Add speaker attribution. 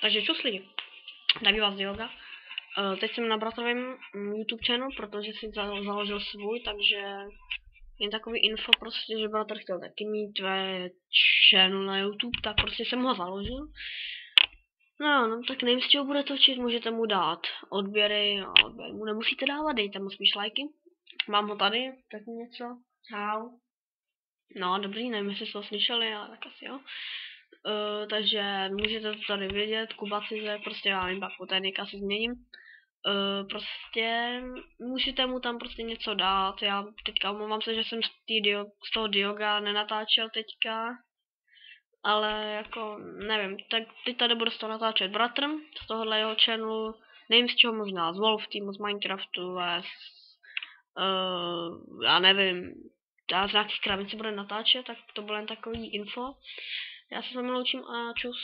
Speaker 1: Takže čus lidi, tady vás Dioga. Teď jsem na bratrovém YouTube channel, protože si založil svůj, takže jen takový info prostě, že bratr chtěl taky mít channel na YouTube, tak prostě jsem ho založil. No, tak nevím, z čeho bude točit, můžete mu dát odběry, a odběry mu nemusíte dávat, dejte mu spíš lajky. Mám ho tady, tak něco, čau. No, dobrý, nevím, jestli jste to slyšeli, ale tak asi jo. Takže můžete to tady vidět, Kubacize, prostě já nevím, pak ten asi změním. Prostě můžete mu tam prostě něco dát, já teďka omlouvám se, že jsem z toho Dioga nenatáčel teďka, ale jako nevím, tak teď tady budu z toho natáčet bratr, z tohohle jeho channelu, nevím z čeho možná, z Wolf Teamu, z Minecraftu, já nevím, já z nějakých krabic bude natáčet, tak to bylo jen takový info. Já se s vámi loučím a čus.